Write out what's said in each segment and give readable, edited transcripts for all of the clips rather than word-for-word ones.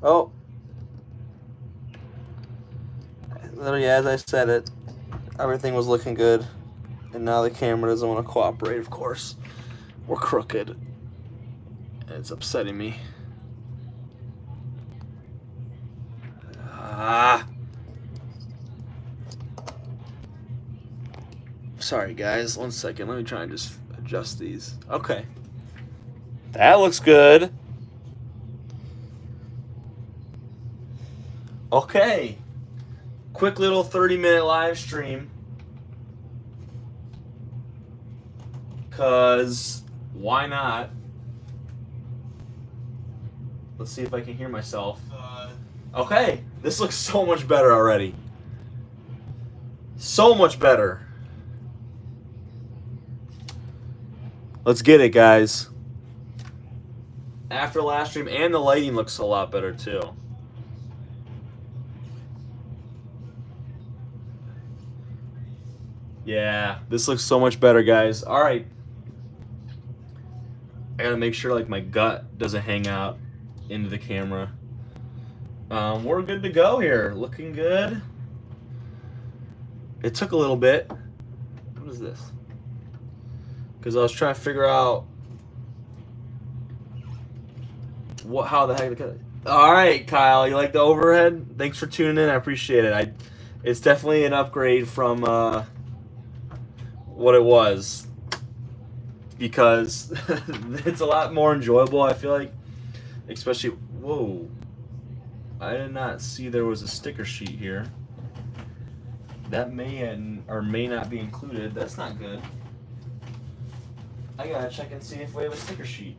Oh, literally as I said it, everything was looking good, and now the camera doesn't want to cooperate. Of course, we're crooked, and it's upsetting me. Sorry guys, 1 second. Let me try and just adjust these. Okay. That looks good. Okay. Quick little 30-minute live stream. Cause why not? Let's see if I can hear myself. Okay, this looks so much better already. So much better. Let's get it, guys. After last stream, and the lighting looks a lot better too. Yeah, this looks so much better, guys. All right. I gotta make sure like my gut doesn't hang out into the camera. We're good to go here. Looking good. It took a little bit. What is this? Because I was trying to figure out how the heck. All right, Kyle, you like the overhead? Thanks for tuning in. I appreciate it. It's definitely an upgrade from what it was, because it's a lot more enjoyable. I feel like, especially. Whoa! I did not see there was a sticker sheet here. That may or may not be included. That's not good. I gotta check and see if we have a sticker sheet.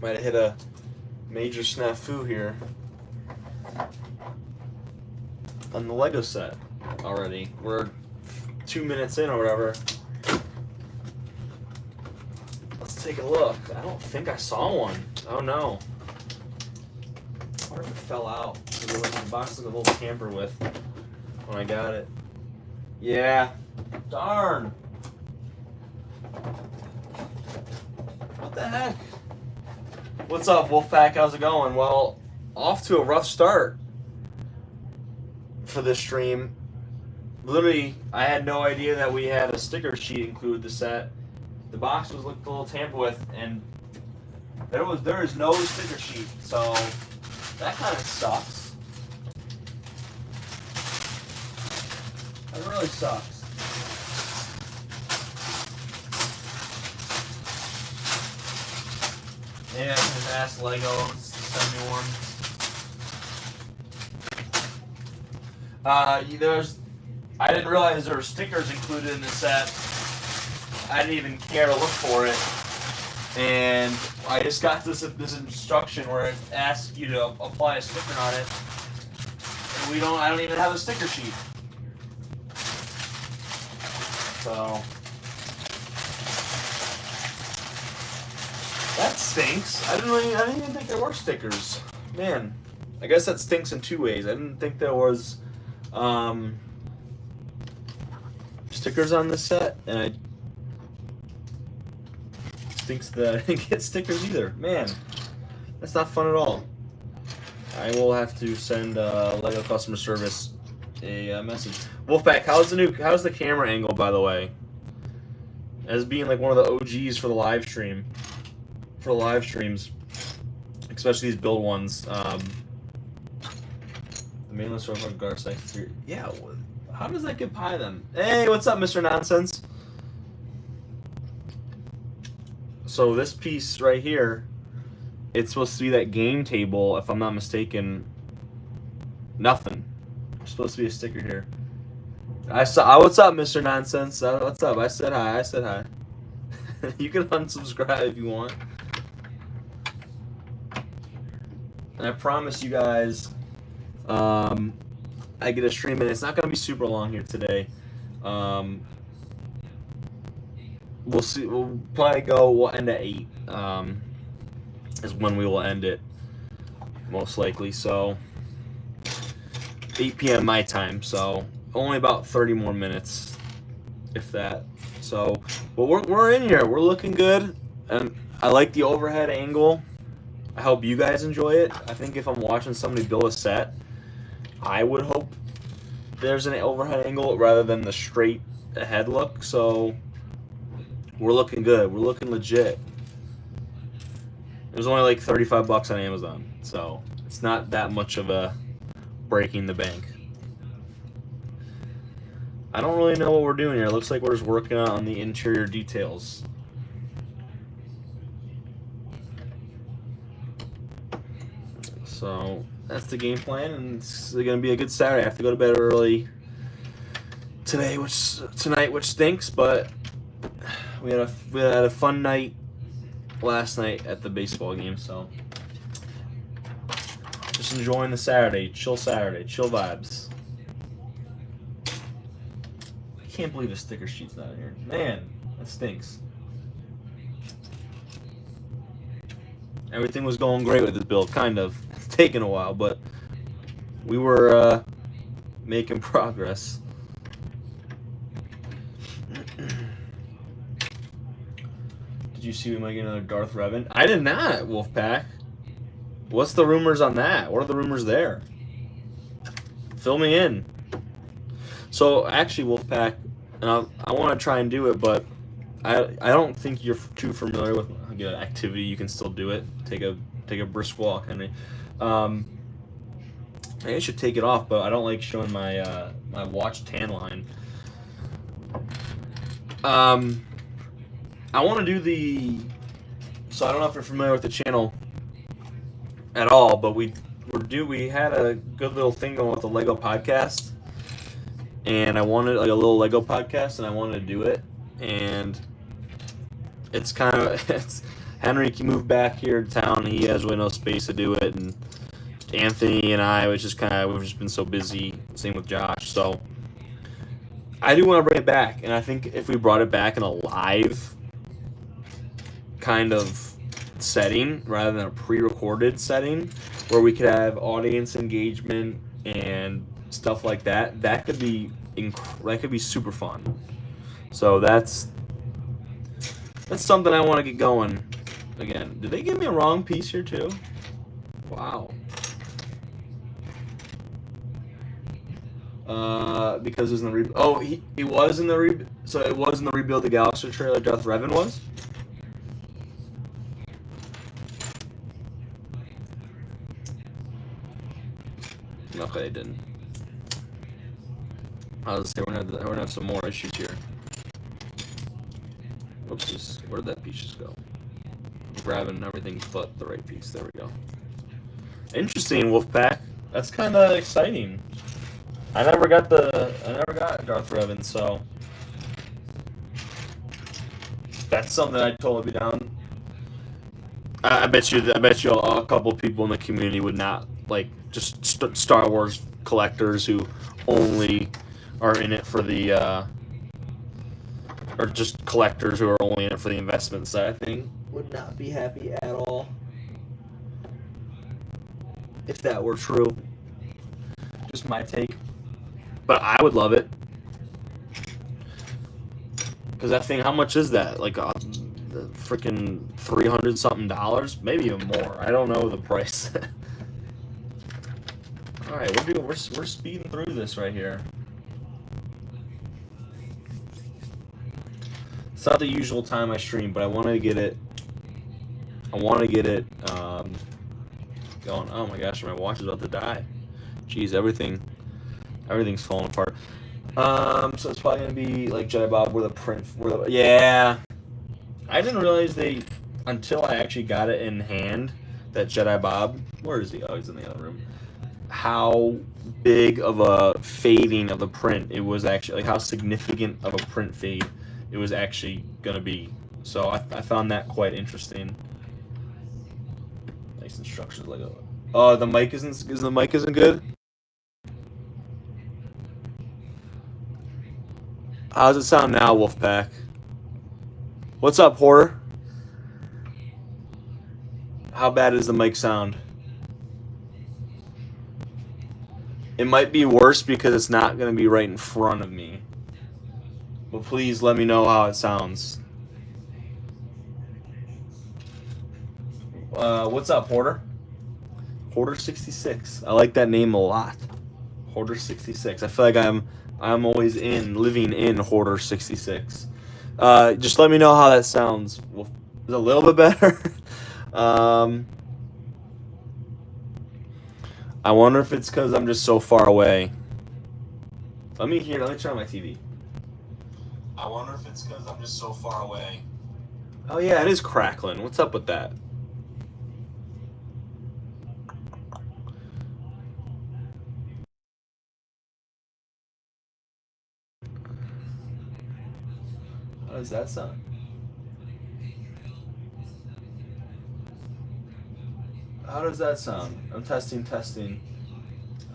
Might have hit a major snafu here on the Lego set already. We're 2 minutes in or whatever. Let's take a look. I don't think I saw one. Oh no. I wonder if it fell out. Because the box was a little tampered with when I got it. Yeah. Darn. What the heck? What's up, Wolfpack? How's it going? Well, off to a rough start for this stream. Literally, I had no idea that we had a sticker sheet included the set. The box was looked a little tampered with, and there is no sticker sheet, so that kind of sucks. That really sucks. Yeah, I just asked Lego to send me one. I didn't realize there were stickers included in the set. I didn't even care to look for it, and I just got this instruction where it asks you to apply a sticker on it, and I don't even have a sticker sheet. So that stinks. I didn't even think there were stickers. Man, I guess that stinks in two ways. I didn't think there was stickers on this set, and it stinks that I didn't get stickers either. Man, that's not fun at all. I will have to send Lego customer service a message. Wolfpack, how's the camera angle, by the way? As being like one of the OGs for the live stream, for the live streams, especially these build ones. The mainland store for guard sites. Yeah, how does that get by them? Hey, what's up, Mr. Nonsense? So this piece right here, it's supposed to be that game table, if I'm not mistaken. Nothing. There's supposed to be a sticker here. What's up, Mr. Nonsense? What's up? I said hi. You can unsubscribe if you want. And I promise you guys, I get a stream in. It's not gonna be super long here today. We'll see. We'll end at 8. Is when we will end it, most likely. So 8 p.m. my time. So only about 30 more minutes, if that. So, but we're in here. We're looking good, and I like the overhead angle. I hope you guys enjoy it. I think if I'm watching somebody build a set, I would hope there's an overhead angle rather than the straight ahead look. So we're looking good. We're looking legit. It was only like $35 on Amazon, so it's not that much of a breaking the bank. I don't really know what we're doing here. It looks like we're just working on the interior details. So that's the game plan, and it's going to be a good Saturday. I have to go to bed early tonight, which stinks, but we had a fun night last night at the baseball game, so just enjoying the Saturday, chill vibes. I can't believe the sticker sheet's not in here. Man, that stinks. Everything was going great with this build, kind of. It's taken a while, but we were making progress. Did you see we might get another Darth Revan? I did not, Wolfpack. What's the rumors on that? What are the rumors there? Fill me in. So actually, Wolfpack, and I want to try and do it, but I don't think you're too familiar with activity. You can still do it. Take a brisk walk, Henry. I should take it off, but I don't like showing my my watch tan line. I want to do the. So I don't know if you're familiar with the channel at all, but we had a good little thing going with the Lego podcast, and I wanted like a little Lego podcast, and I wanted to do it, and it's kind of Henry moved back here to town. He has really no space to do it, and Anthony and I we've just been so busy. Same with Josh, so I do want to bring it back, and I think if we brought it back in a live kind of setting rather than a pre-recorded setting where we could have audience engagement and stuff like that, that could be super fun. So that's something I want to get going again. Did they give me a wrong piece here too? Wow. Because it was in the it was in the so it was in the Rebuild the Galaxy trailer. Darth Revan was. Okay, it didn't. I was gonna say we're gonna have some more issues here. Whoops! Where did that piece just go? I'm grabbing everything but the right piece. There we go. Interesting, Wolfpack. That's kind of exciting. I never got Darth Revan, so that's something I'd totally be down. I bet you a couple of people in the community would not like just Star Wars collectors who only are in it for the or just collectors who are only in it for the investment side of thing would not be happy at all if that were true. Just my take. But I would love it. Because that thing, how much is that? Like freaking $300 something, maybe even more. I don't know the price. All right, we're speeding through this right here. It's not the usual time I stream, but I want to get it. Going. Oh my gosh, my watch is about to die. Jeez, everything's falling apart. So it's probably gonna be like Jedi Bob with a print. Yeah. I didn't realize until I actually got it in hand, that Jedi Bob, where is he? Oh, he's in the other room. How big of a fading of the print it was actually, like how significant of a print fade it was actually gonna be. So I found that quite interesting. Nice instructions, like the mic isn't good. How does it sound now, Wolfpack? What's up, Horror? How bad does the mic sound? It might be worse because it's not going to be right in front of me. But please let me know how it sounds. What's up, Hoarder? Hoarder 66. I like that name a lot. Hoarder 66. I feel like I'm always living in Hoarder 66. Just let me know how that sounds. Well, is it a little bit better? I wonder if it's because I'm just so far away. Let me turn on my TV. I wonder if it's because I'm just so far away. Oh yeah, it is crackling. What's up with that? How does that sound? How does that sound? I'm testing.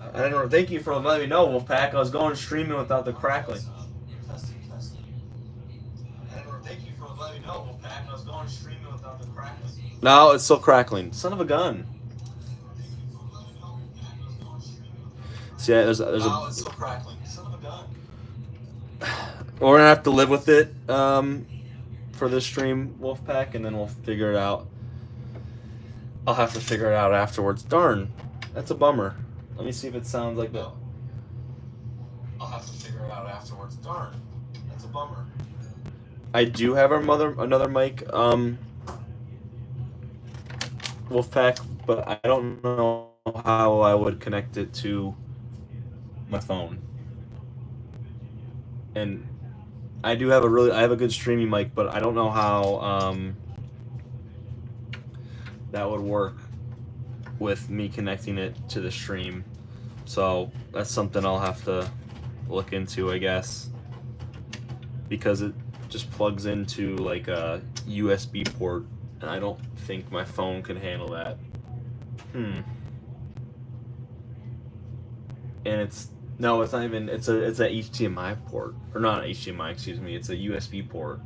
I don't know. Thank you for letting me know, Wolfpack. I was going streaming without the crackling. Testing. I don't know. Thank you for letting me know, Wolfpack. I was going streaming without the crackling. No, it's still crackling. Son of a gun. See, there's a. It's still crackling. Son of a gun. We're gonna have to live with it for this stream, Wolfpack, and then we'll figure it out. I'll have to figure it out afterwards. Darn, that's a bummer. Let me see if it sounds like that. I'll have to figure it out afterwards. Darn, that's a bummer. I do have another mic, Wolfpack, but I don't know how I would connect it to my phone. And I have a good streaming mic, but I don't know how that would work with me connecting it to the stream. So that's something I'll have to look into, I guess, because it just plugs into like a USB port, and I don't think my phone can handle that. And it's not even, it's a HDMI port, or not HDMI, excuse me, it's a USB port.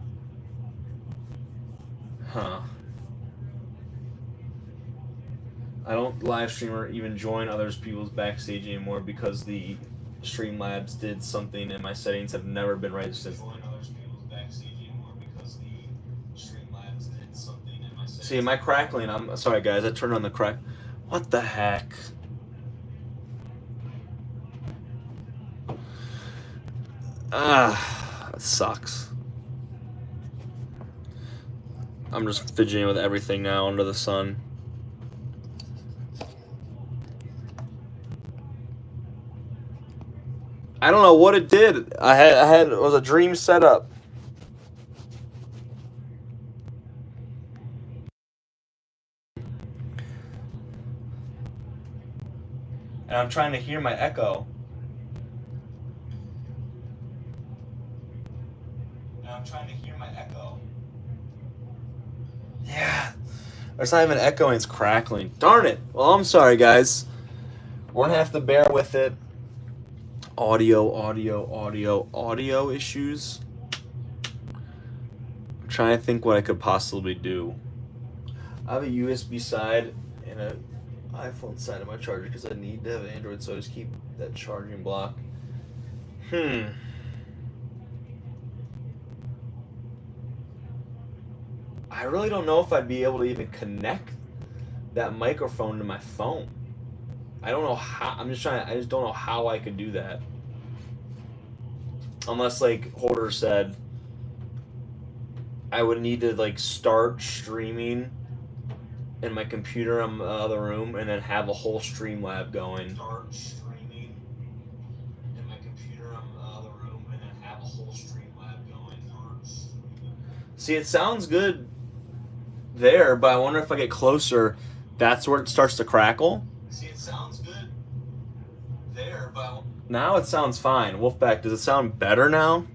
I don't live stream or even join others people's backstage anymore because the Streamlabs did something and my settings have never been right since. See, am I crackling? I'm sorry, guys. I turned on the crack. What the heck? That sucks. I'm just fidgeting with everything now under the sun. I don't know what it did. It was a dream setup. And I'm trying to hear my echo. Yeah. There's not even echoing, it's crackling. Darn it. Well, I'm sorry, guys. We're gonna have to bear with it. Audio issues. I'm trying to think what I could possibly do. I have a USB side and an iPhone side of my charger because I need to have an Android, so I just keep that charging block. I really don't know if I'd be able to even connect that microphone to my phone. I don't know how. I just don't know how I could do that. Unless, like Hoarder said, I would need to like start streaming in my computer in the other room and then have a whole Streamlab going. Start streaming in my computer in the other room and then have a whole Streamlab going. See, it sounds good there, but I wonder if I get closer, that's where it starts to crackle. See, it sounds good there, but now it sounds fine. Wolfpack, does it sound better now?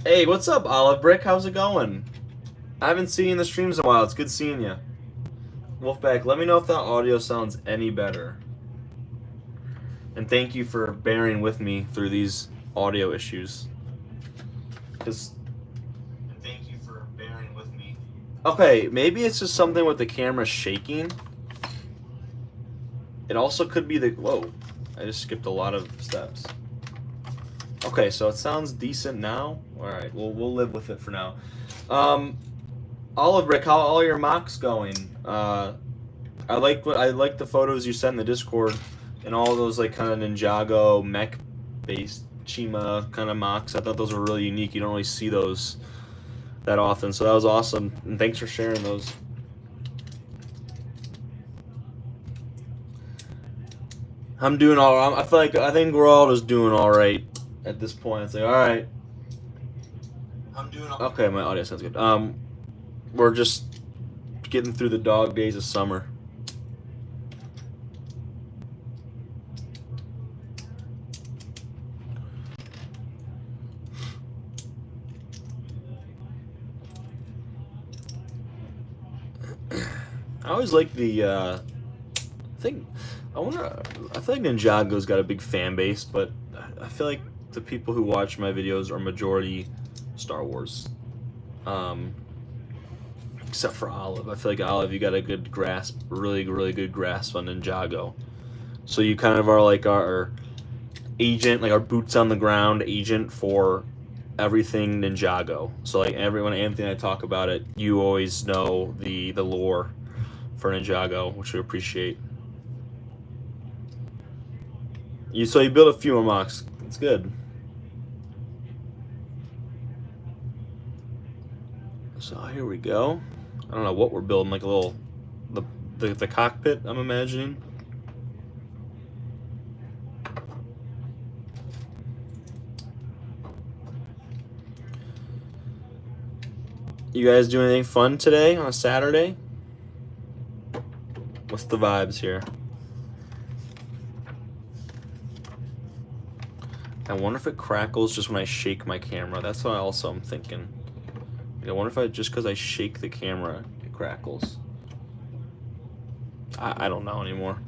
Hey, what's up, Olive Brick? How's it going? I haven't seen you in the streams in a while. It's good seeing you. Wolfpack, let me know if that audio sounds any better. And thank you for bearing with me through these audio issues. Thank you for bearing with me. Okay, maybe it's just something with the camera shaking. It also could be whoa, I just skipped a lot of steps. Okay, so it sounds decent now. All right, we'll live with it for now. Olive Rick, how are all your mocks going? I like the photos you sent in the Discord, and all those like kind of Ninjago mech based Chima kind of mocks. I thought those were really unique. You don't really see those that often, so that was awesome. And thanks for sharing those. I'm doing all right. I think we're all just doing all right at this point. It's like, all right. I'm doing all okay. My audio sounds good. We're just getting through the dog days of summer. I always like the. I feel like Ninjago's got a big fan base, but I feel like the people who watch my videos are majority Star Wars. Except for Olive. I feel like Olive, you got a good grasp, really good grasp on Ninjago. So you kind of are like our agent, like our boots on the ground agent for everything Ninjago. So like when Anthony and I talk about it, you always know the lore for Ninjago, which we appreciate. So you built a few more mocks. It's good. So here we go. I don't know what we're building, like a little the cockpit, I'm imagining. You guys do anything fun today on a Saturday? What's the vibes here? I wonder if it crackles just when I shake my camera. That's what I'm thinking. I wonder if just because I shake the camera, it crackles. I don't know anymore.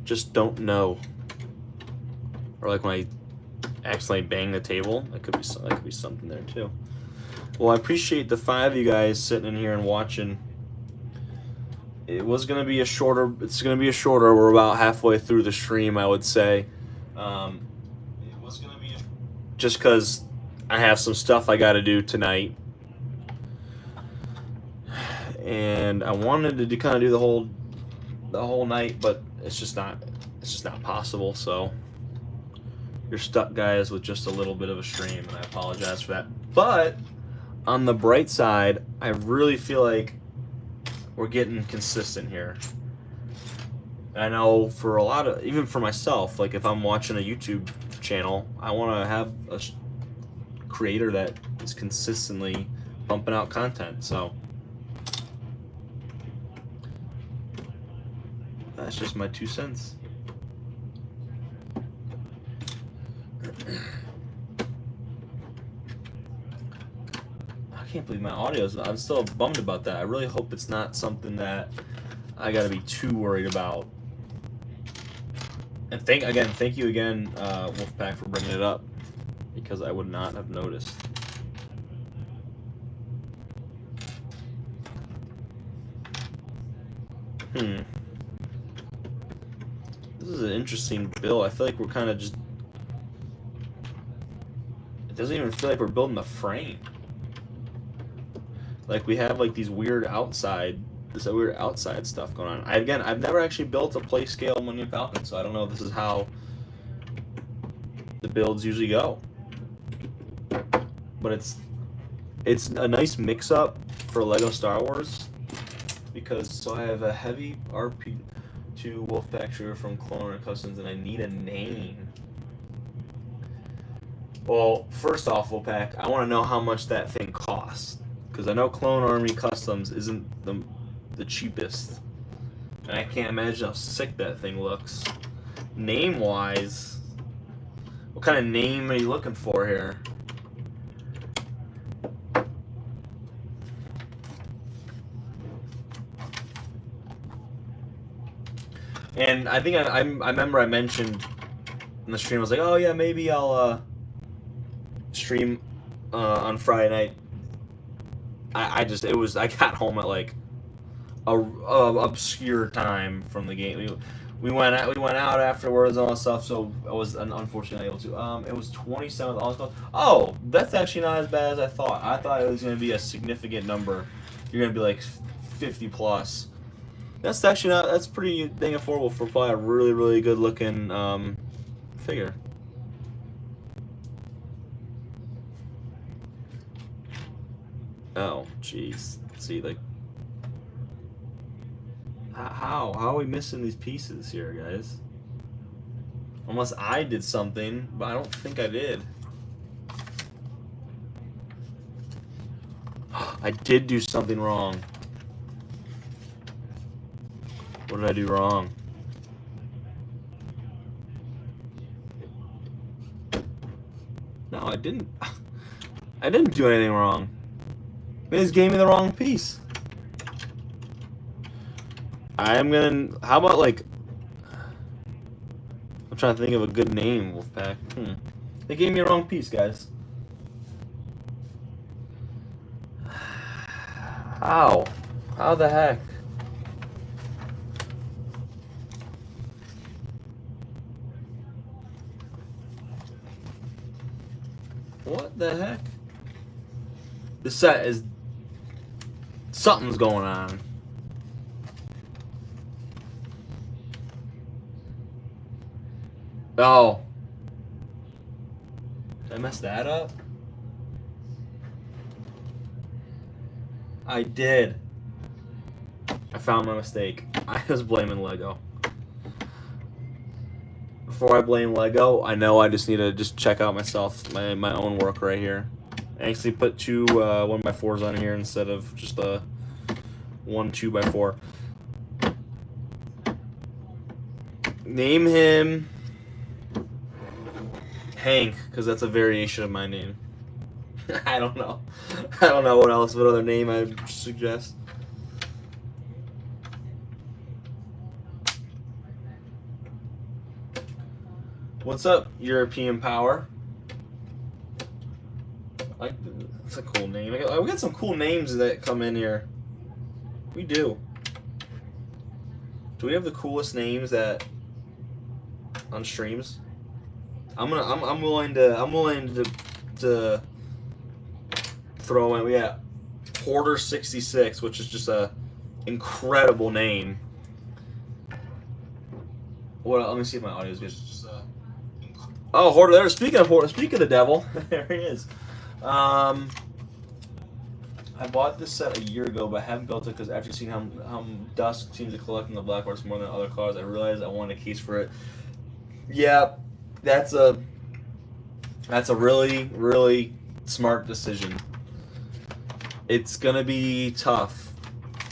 Just don't know. Or like when I accidentally bang the table, that could be something there too. Well, I appreciate the 5 of you guys sitting in here and watching. It was gonna be a shorter. It's gonna be a shorter. We're about halfway through the stream, I would say. It was gonna be just because I have some stuff I got to do tonight, and I wanted to kind of do the whole night, but it's just not possible. So you're stuck, guys, with just a little bit of a stream, and I apologize for that. But on the bright side, I really feel like we're getting consistent here. I know for a lot of, even for myself, like if I'm watching a YouTube channel, I want to have a creator that is consistently pumping out content. So that's just my 2 cents. I can't believe my audio's. I'm still bummed about that. I really hope it's not something that I gotta be too worried about. And thank you again, Wolfpack, for bringing it up, because I would not have noticed. This is an interesting build. I feel like we're kind of just. It doesn't even feel like we're building the frame. Like we have like this weird outside stuff going on. I've never actually built a play scale Millennium Falcon, so I don't know if this is how the builds usually go. But it's a nice mix up for Lego Star Wars, because I have a heavy RP2 Wolfpack sugar from Clone Customs, and I need a name. Well, first off, Wolfpack, I want to know how much that thing costs, because I know Clone Army Customs isn't the cheapest, and I can't imagine how sick that thing looks. Name-wise, what kind of name are you looking for here? And I think I remember I mentioned in the stream, I was like, oh yeah, maybe I'll stream on Friday night. I got home at like obscure time from the game. We went out afterwards and all that stuff, so I was unfortunately not able to. It was 27th. Oh, that's actually not as bad as I thought. I thought it was going to be a significant number. You're going to be like 50 plus. That's actually not. That's pretty dang affordable for probably a really, really good looking figure. Oh, jeez. See, like, how are we missing these pieces here, guys? Unless I did something, but I don't think I did. I did do something wrong. What did I do wrong? No, I didn't. I didn't do anything wrong. They just gave me the wrong piece. I'm gonna. How about like? I'm trying to think of a good name, Wolfpack. They gave me a wrong piece, guys. How? How the heck? What the heck? This set is... Something's going on. Oh. Did I mess that up? I did. I found my mistake. I was blaming Lego. Before I blame Lego, I know I just need to just check out myself, my own work right here. I actually put two 1x4s on here instead of just a 1 2x4. Name him Hank, because that's a variation of my name. I don't know. I don't know what other name I'd suggest. What's up, European Power? That's a cool name. We got some cool names that come in here. We do. Do we have the coolest names that on streams? I'm willing to throw in. We got Hoarder 66, which is just a incredible name. Well, let me see if my audio is good. Oh, Hoarder! There. Speaking of Hoarder, speaking of the devil, there he is. I bought this set a year ago, but I haven't built it because after seeing how Dusk seems to collect in the Black Horse more than other cards, I realized I wanted a case for it. Yeah, that's a really, really smart decision. It's gonna be tough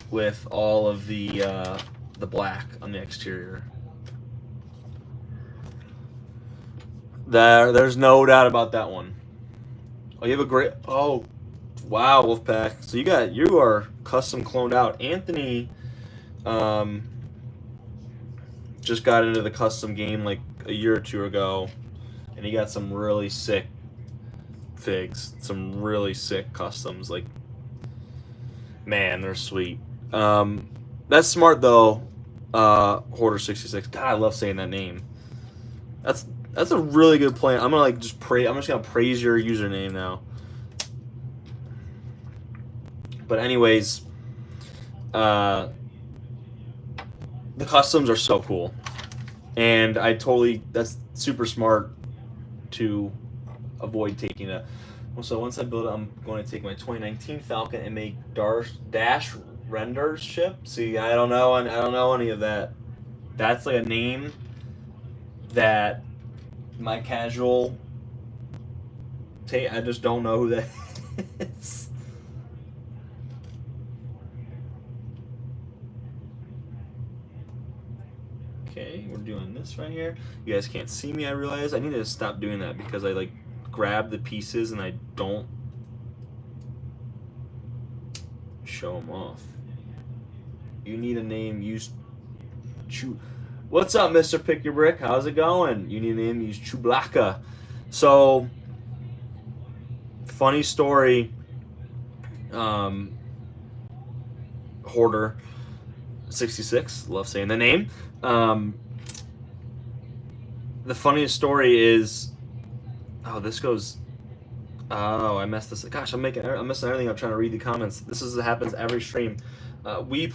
with all of the black on the exterior. There's no doubt about that one. Oh, you have a great. Oh, wow, Wolfpack. So you are custom cloned out. Anthony, just got into the custom game like a year or two ago, and he got some really sick figs, some really sick customs. Like, man, they're sweet. That's smart though. Hoarder 66. God, I love saying that name. That's a really good plan. I'm gonna I'm just gonna praise your username now. But anyways, the customs are so cool, and that's super smart to avoid taking a. So once I build it, I'm going to take my 2019 Falcon and make dash render ship. See, I don't know any of that. That's like a name that my casual I just don't know who that is. Okay, we're doing this right here. You guys can't see me, I realize. I need to stop doing that because I grab the pieces and I don't show them off. You need a name, use What's up, Mr. Pick Your Brick? How's it going? You need a name, use Chewbacca. So, funny story, Hoarder. 66. Love saying the name. The funniest story is, oh, this goes. Oh, I messed this. Gosh, I'm messing everything up trying to read the comments. Happens every stream. We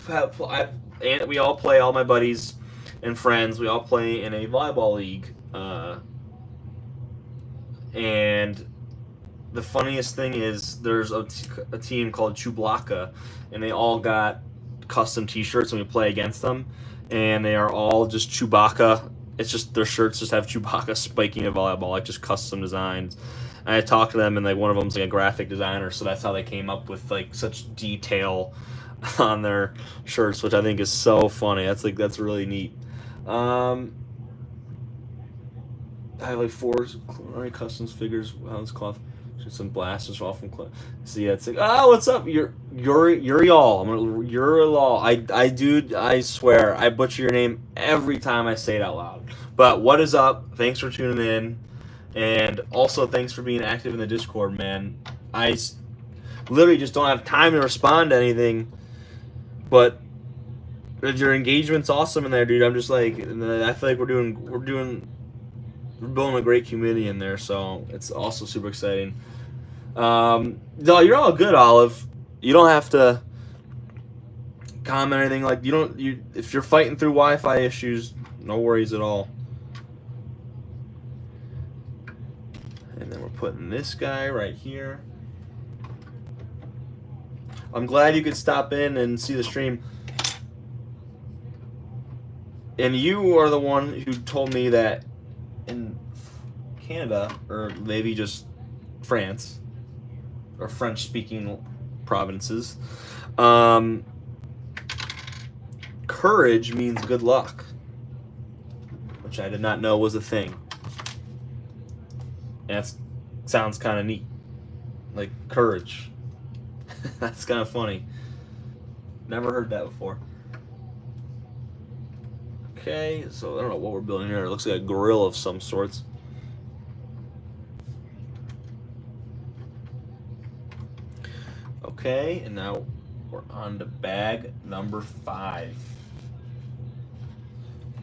all play. All my buddies and friends. We all play in a volleyball league. And the funniest thing is, there's a team called Chewbacca, and they all got custom T-shirts, and we play against them, and they are all just Chewbacca. It's just their shirts just have Chewbacca spiking a volleyball, like just custom designs. And I talked to them, and like one of them's like a graphic designer, so that's how they came up with like such detail on their shirts, which I think is so funny. That's really neat. I have like 4 customs figures, Hounds cloth, some blasters off from cloth. So yeah, it's like, oh, what's up? You're y'all. I swear I butcher your name every time I say it out loud. But what is up? Thanks for tuning in, and also thanks for being active in the Discord, man. I literally just don't have time to respond to anything, but your engagement's awesome in there, dude. I'm just like, I feel like we're building a great community in there, so it's also super exciting. No, you're all good, Olive. You don't have to comment or anything. Like, if you're fighting through Wi-Fi issues, no worries at all. And then we're putting this guy right here. I'm glad you could stop in and see the stream. And you are the one who told me that in Canada, or maybe just France, or French-speaking provinces, courage means good luck, which I did not know was a thing. And that sounds kind of neat, like courage. That's kind of funny. Never heard that before. Okay, so I don't know what we're building here. It looks like a grill of some sorts. Okay, and now we're on to bag number 5.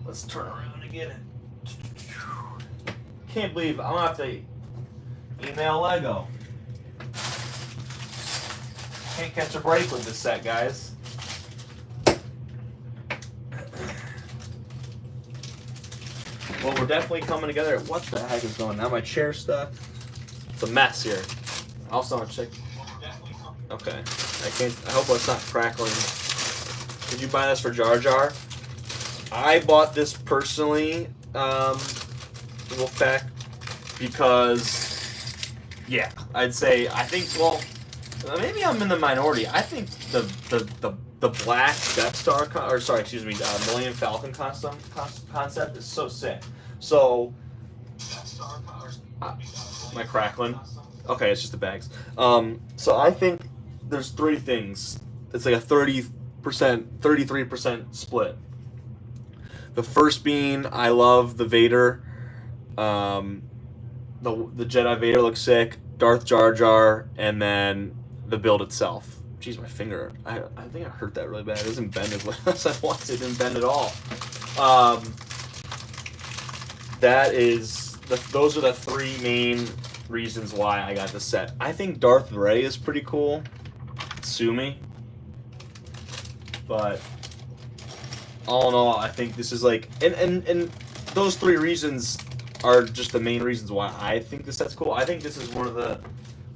Let's turn around and get it. Can't believe I'm gonna have to email Lego. Can't catch a break with this set, guys. Well, we're definitely coming together. What the heck is going on? Now my chair's stuck. It's a mess here. Also, I'm check. Okay. I hope it's not crackling. Did you buy this for Jar Jar? I bought this personally, Wolfpack, because, yeah, I think, well, maybe I'm in the minority. I think the black Death Star, Millennium Falcon concept is so sick. So, am I crackling? Okay, it's just the bags. So I think there's 3 things. It's like a 33% split. The first being, I love the Vader. The Jedi Vader looks sick. Darth Jar Jar, and then the build itself. Jeez, my finger. I think I hurt that really bad. It doesn't bend as well as I want. It didn't bend at all. Those are the 3 main reasons why I got this set. I think Darth Ray is pretty cool. Sue me. But all in all, I think this is like, and those 3 reasons are just the main reasons why I think this set's cool. I think this is one of the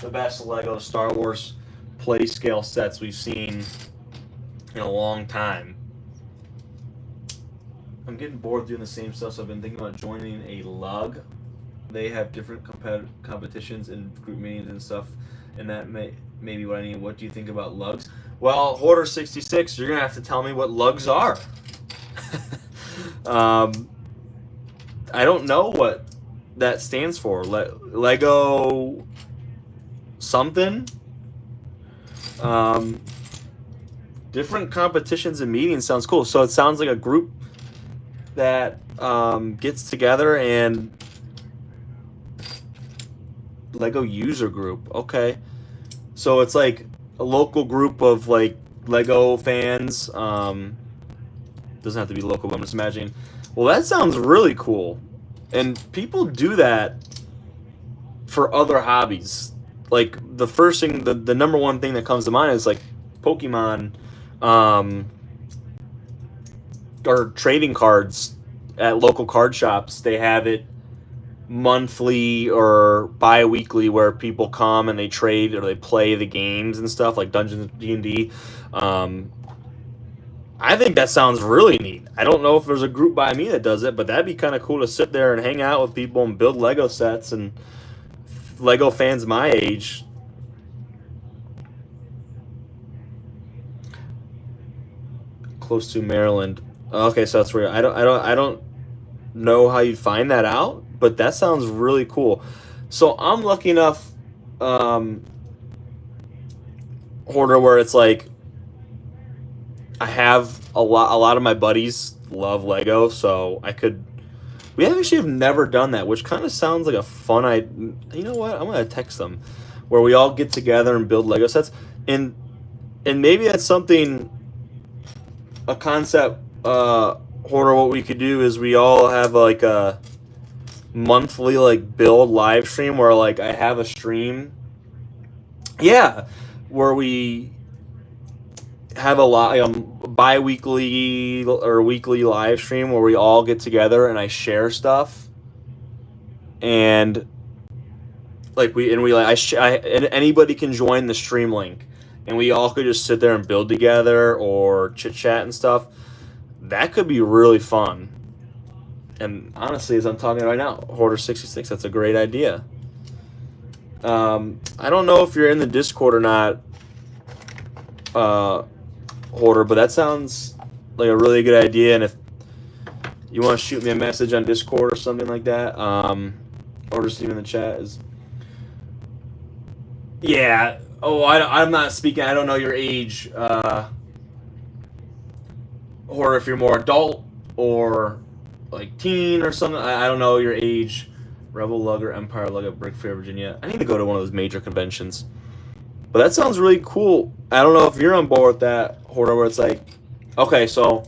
best Lego Star Wars play scale sets we've seen in a long time. I'm getting bored doing the same stuff, so I've been thinking about joining a lug. They have different competitions and group meetings and stuff, and that may be what I need. What do you think about lugs? Well, Hoarder 66, you're gonna have to tell me what lugs are. I don't know what that stands for. Lego something. Different competitions and meetings sounds cool. So it sounds like a group that gets together, and Lego user group. Okay, so it's like a local group of like Lego fans doesn't have to be local, but I'm just imagining. Well, that sounds really cool. And people do that for other hobbies. Like, the first thing, the number one thing that comes to mind is, like, Pokemon, or trading cards at local card shops. They have it monthly or bi-weekly where people come and they trade or they play the games and stuff like Dungeons D&D. I think that sounds really neat. I don't know if there's a group by me that does it, but that'd be kind of cool to sit there and hang out with people and build Lego sets, and Lego fans my age. Close to Maryland. Okay, so that's where I don't know how you'd find that out, but that sounds really cool. So I'm lucky enough, Hoarder, where it's like I have a lot of my buddies love Lego, so we actually have never done that, which kind of sounds like a fun idea. You know what? I'm gonna text them, where we all get together and build Lego sets, and maybe that's something, a concept, Hoarder. What we could do is we all have like a monthly like build live stream where like I have a stream, where we have a lot, bi-weekly or weekly live stream where we all get together and I share stuff, and like and anybody can join the stream link, and we all could just sit there and build together or chit chat and stuff. That could be really fun. And honestly, as I'm talking right now, Hoarder 66, that's a great idea. I don't know if you're in the Discord or not, Hoarder, but that sounds like a really good idea. And if you want to shoot me a message on Discord or something like that, or just even in the chat, I'm not speaking. I don't know your age, or if you're more adult or like teen or something. I don't know your age. Rebel Lugger, Empire Lugger, Brick Fair, Virginia. I need to go to one of those major conventions. But that sounds really cool. I don't know if you're on board with that, Hoarder, where it's like, okay, so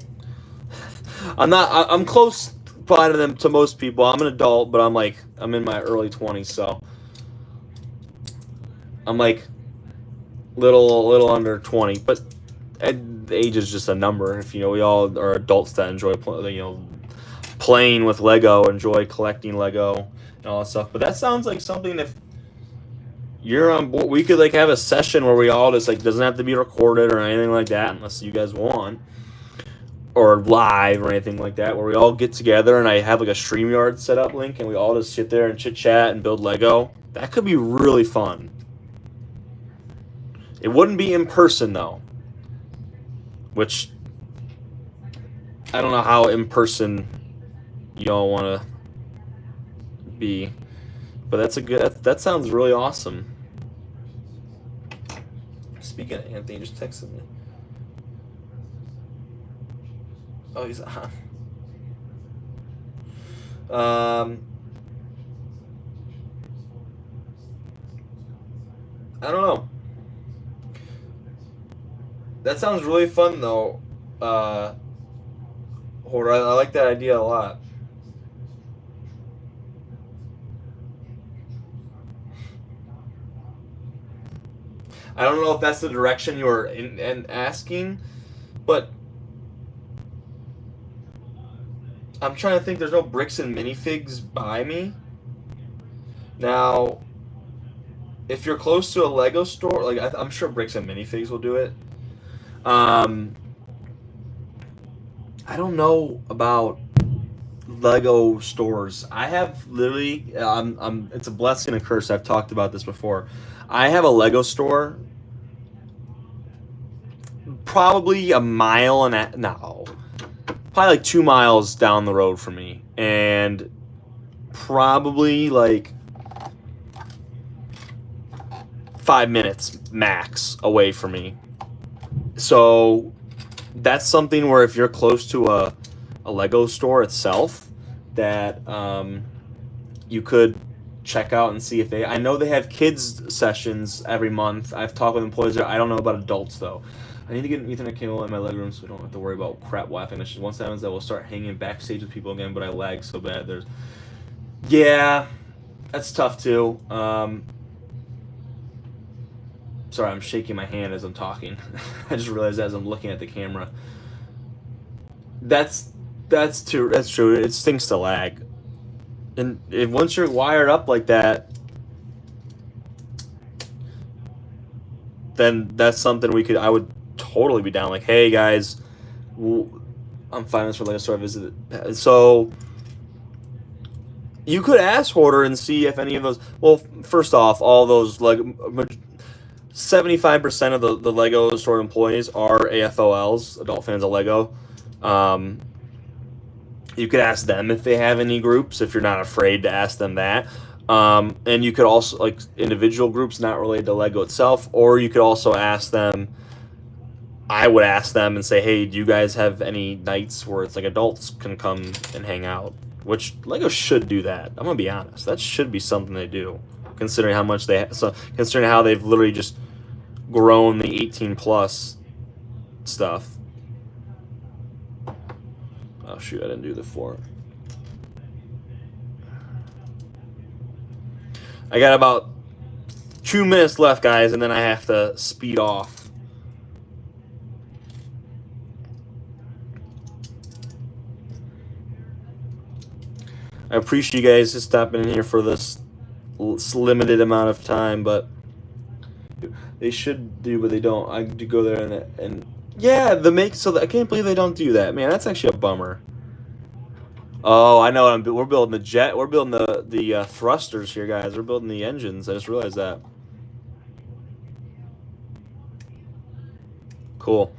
I'm close probably to most people. I'm an adult, but I'm in my early 20s, so I'm like little under 20. But age is just a number. If we all are adults that enjoy playing with Lego, enjoy collecting Lego and all that stuff. But that sounds like something, if you're on board, we could like have a session where we all just like, doesn't have to be recorded or anything like that unless you guys want, or live or anything like that, where we all get together and I have like a StreamYard setup link and we all just sit there and chit chat and build Lego. That could be really fun. It wouldn't be in person though, which I don't know how in person y'all want to be, but that sounds really awesome. Speaking of Anthony, just texted me. Oh, he's on. I don't know. That sounds really fun though, Hoarder. I like that idea a lot. I don't know if that's the direction you're in asking, but I'm trying to think. There's no bricks and minifigs by me. Now, if you're close to a Lego store, like I'm sure bricks and minifigs will do it. I don't know about Lego stores. I have literally, it's a blessing and a curse. I've talked about this before. I have a Lego store probably probably like 2 miles down the road from me, and probably like 5 minutes max away from me. So that's something where if you're close to a Lego store itself, that you could check out and see if I know they have kids sessions every month. I've talked with employees there. I don't know about adults though. I need to get an Ethernet cable in my legroom so I don't have to worry about crap Wi-Fi connections. Once that happens, I will start hanging backstage with people again, but I lag so bad. Yeah, that's tough too. Sorry, I'm shaking my hand as I'm talking. I just realized as I'm looking at the camera. That's true. That's true. It stinks to lag, and once you're wired up like that, then that's something I would totally be down. Like, hey guys, I'm finding this for Lego Store visit. So you could ask Hoarder and see if any of those. Well, first off, all those like 75% of the Lego Store employees are AFOLs, adult fans of Lego. You could ask them if they have any groups, if you're not afraid to ask them that. And you could also, like, individual groups not related to Lego itself, or you could also ask them, I would ask them and say, hey, do you guys have any nights where it's like adults can come and hang out? Which Lego should do that. I'm going to be honest. That should be something they do, considering how much considering how they've literally just grown the 18+ stuff. Oh, shoot, I didn't do the 4. I got about 2 minutes left, guys, and then I have to speed off. I appreciate you guys just stopping in here for this limited amount of time, but they should do, but they don't. I do go there and yeah, I can't believe they don't do that, man. That's actually a bummer. Oh, I know. We're building the jet. We're building the thrusters here, guys. We're building the engines. I just realized that. Cool.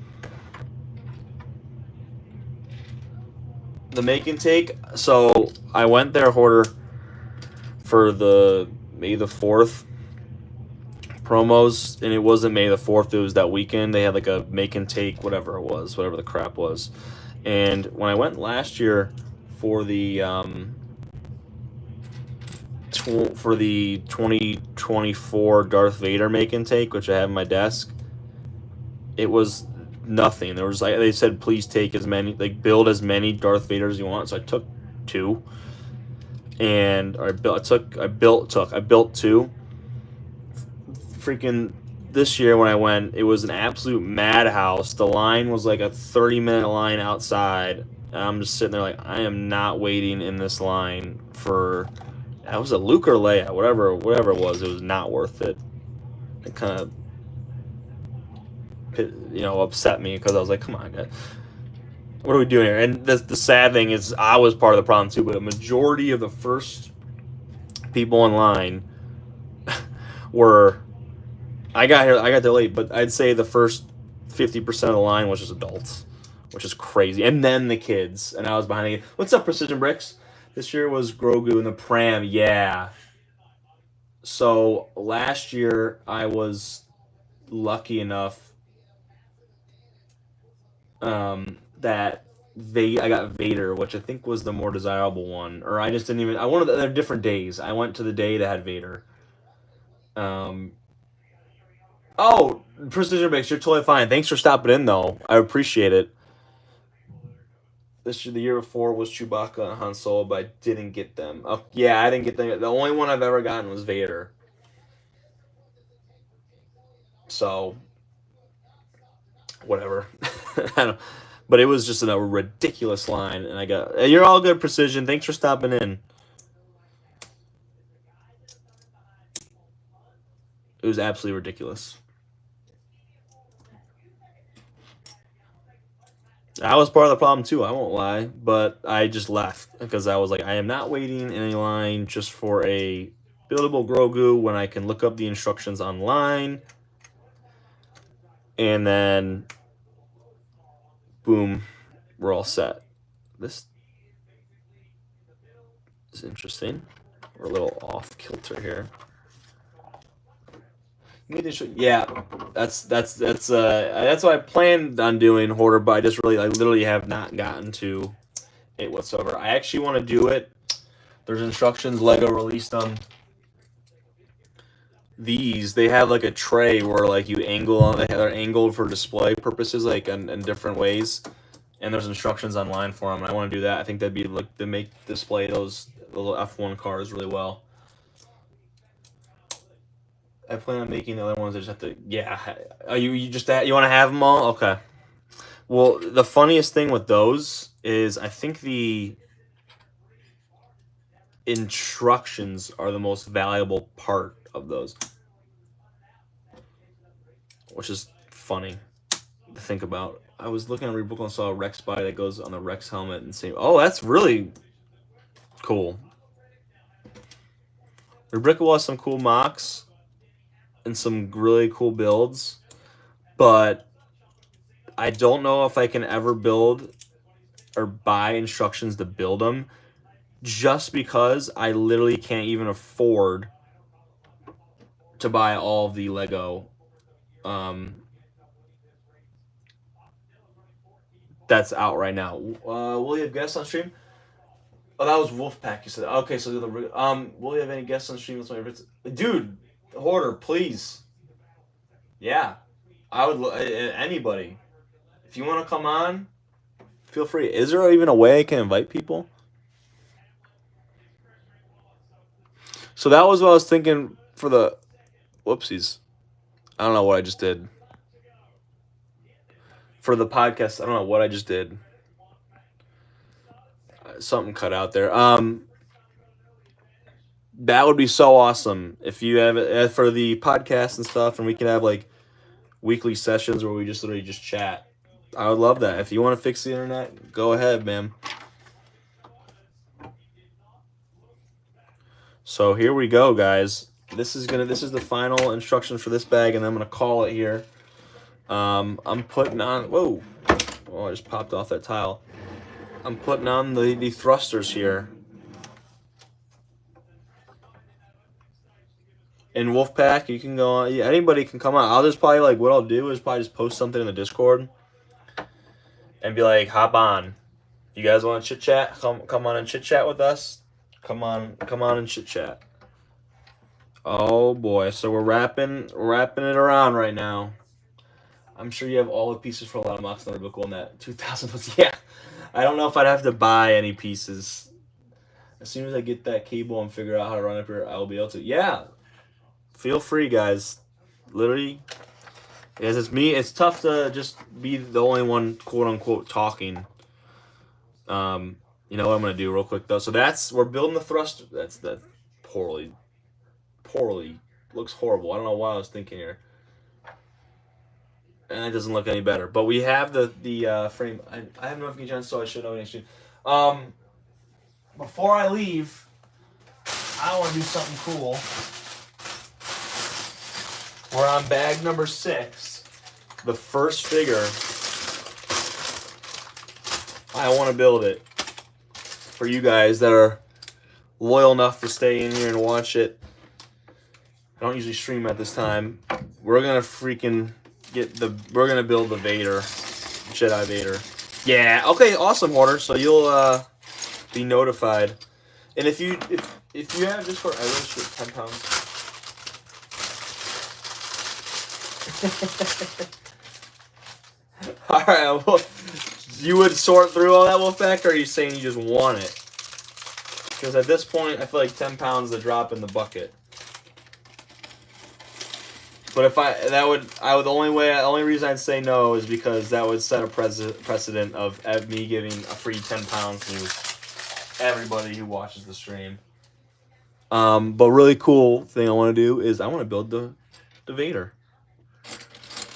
The make and take. So I went there, Hoarder, for the May the 4th promos, and it wasn't May the 4th. It was that weekend. They had like a make and take, whatever it was, whatever the crap was. And when I went last year for the 2024 Darth Vader make and take, which I have on my desk, it was nothing. There was, like, they said, please take as many, like, build as many Darth Vaders as you want. So I took 2, and I built 2. Freaking this year when I went, it was an absolute madhouse. The line was like a 30-minute line outside. And I'm just sitting there like, I am not waiting in this line for. That was a Luke or Leia, whatever it was. It was not worth it. It kind of, upset me because I was like, come on, guys, what are we doing here? And the sad thing is, I was part of the problem too. But a majority of the first people in line were. I got there late, but I'd say the first 50% of the line was just adults, which is crazy. And then the kids, and I was behind it. What's up, Precision Bricks? This year was Grogu in the pram, yeah. So last year I was lucky enough that I got Vader, which I think was the more desirable one. Or I just didn't even. They're different days. I went to the day that had Vader. Oh, Precision Bricks, you're totally fine. Thanks for stopping in, though. I appreciate it. The year before was Chewbacca and Han Solo, but I didn't get them. Yeah, I didn't get them. The only one I've ever gotten was Vader. So, whatever. But it was just a ridiculous line, and I got. You're all good, Precision. Thanks for stopping in. It was absolutely ridiculous. I was part of the problem too, I won't lie, but I just left because I was like, I am not waiting in a line just for a buildable Grogu when I can look up the instructions online. And then, boom, we're all set. This is interesting. We're a little off kilter here. Yeah, that's what I planned on doing, Hoarder, but I literally have not gotten to it whatsoever. I actually want to do it. There's instructions. Lego released them. these, they have like a tray where like you angle on. They're angled for display purposes, like in different ways. And there's instructions online for them. And I want to do that. I think that'd be like to make display those little F1 cars really well. I plan on making the other ones. I just have to. Yeah. Are you just you want to have them all? Okay. Well, the funniest thing with those is I think the instructions are the most valuable part of those, which is funny to think about. I was looking at a book and saw a Rex body that goes on the Rex helmet and say, "Oh, that's really cool." Rubrica has some cool mocks and some really cool builds, but I don't know if I can ever build or buy instructions to build them, just because I literally can't even afford to buy all of the Lego that's out right now. Will you have guests on stream? Oh, that was Wolfpack. You said okay. So will you have any guests on stream? Dude, Hoarder, please. Yeah, I would. Anybody, if you want to come on, feel free. Is there even a way I can invite people? So that was what I was thinking for the. Whoopsies. I don't know what I just did. For the podcast, I don't know what I just did. Something cut out there. That would be so awesome if you have it for the podcast and stuff, and we can have like weekly sessions where we just literally just chat. I would love that. If you want to fix the internet, go ahead, man. So here we go, guys. This is the final instruction for this bag, and I'm gonna call it here. I'm putting on. Whoa! Oh, I just popped off that tile. I'm putting on the thrusters here. In Wolfpack, you can go on. Yeah, anybody can come on. I'll just probably like what I'll do is probably just post something in the Discord and be like, hop on. You guys want to chit chat? Come on and chit chat with us. Come on and chit chat. Oh boy, so we're wrapping it around right now. I'm sure you have all the pieces for a lot of mocks that are cool in that 2000 was. Yeah, I don't know if I'd have to buy any pieces. As soon as I get that cable and figure out how to run up here, I'll be able to. Yeah, feel free, guys. Literally, because it's me. It's tough to just be the only one, quote unquote, talking. You know what I'm gonna do real quick though. So we're building the thruster. That's poorly looks horrible. I don't know what I was thinking here. And it doesn't look any better. But we have the frame. I have notification, so I should know next year. Before I leave, I want to do something cool. We're on bag number 6. The first figure. I want to build it for you guys that are loyal enough to stay in here and watch it. I don't usually stream at this time. We're gonna we're gonna build the Vader, Jedi Vader. Yeah. Okay. Awesome, Hoarder. So you'll be notified. And if you have Discord, I really should 10 pounds. All right. Well, you would sort through all that, Wolfpack, or are you saying you just want it? Because at this point, I feel like 10 pounds is a drop in the bucket. But the only reason I'd say no is because that would set a precedent of me giving a free 10 pounds to everybody who watches the stream. But really cool thing I want to do is I want to build the Vader.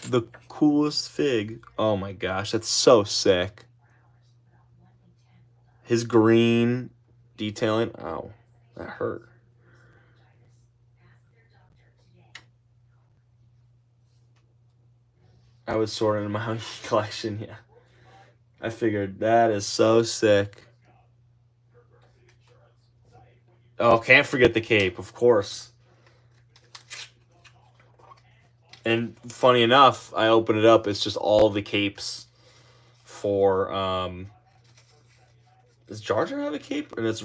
The coolest fig. Oh my gosh, that's so sick. His green detailing. Ow, that hurt. I was sorting my collection, yeah. I figured that is so sick. Oh, can't forget the cape, of course. And funny enough, I open it up, it's just all the capes for does Jar Jar have a cape? And is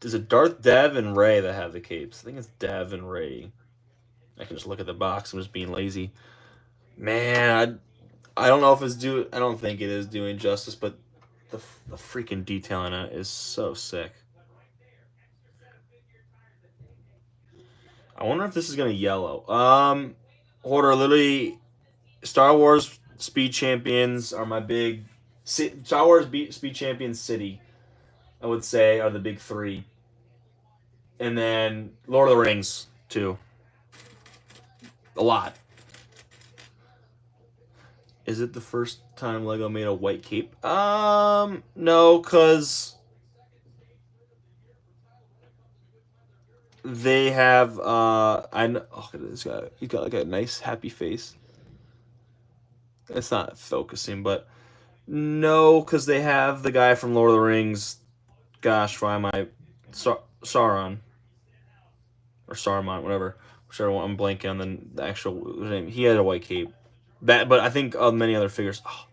it Darth, Dev, and Rey that have the capes? I think it's Dev and Rey. I can just look at the box. I'm just being lazy. Man, I don't know if it's due. I don't think it is doing justice, but the freaking detail in it is so sick. I wonder if this is gonna yellow. Order literally. Star Wars Speed Champions are my big. Star Wars Speed Champions City, I would say, are the big three. And then Lord of the Rings, too. A lot. Is it the first time Lego made a white cape? No, because they have, I know, oh, look at this guy. He's got like a nice, happy face. It's not focusing, but no, because they have the guy from Lord of the Rings. Gosh, why am I? Sauron. Or Saruman, whatever. Whichever one, I'm blanking on the actual name. He had a white cape. But I think many other figures. Oh,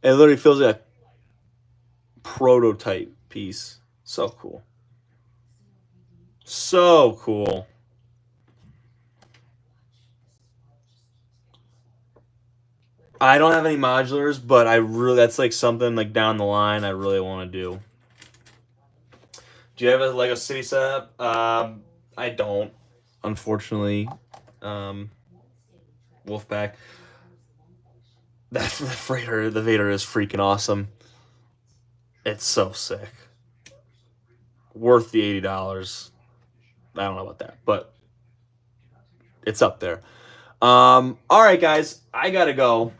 it literally feels like a prototype piece. So cool. So cool. I don't have any modulars, but that's like something like down the line I really want to do. Do you have a Lego City setup? I don't, unfortunately. Wolfpack. The Vader is freaking awesome. It's so sick. Worth the $80. I don't know about that, but it's up there. All right, guys, I gotta go.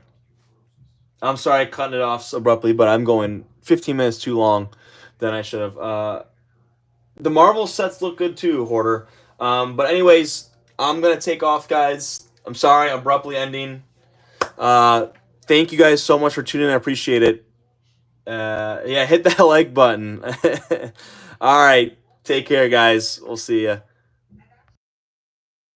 I'm sorry I cut it off so abruptly, but I'm going 15 minutes too long than I should have. The Marvel sets look good too, Hoarder. But anyways, I'm gonna take off, guys. I'm sorry, abruptly ending. Thank you guys so much for tuning in. I appreciate it. Yeah, hit that like button. All right, take care, guys. We'll see ya.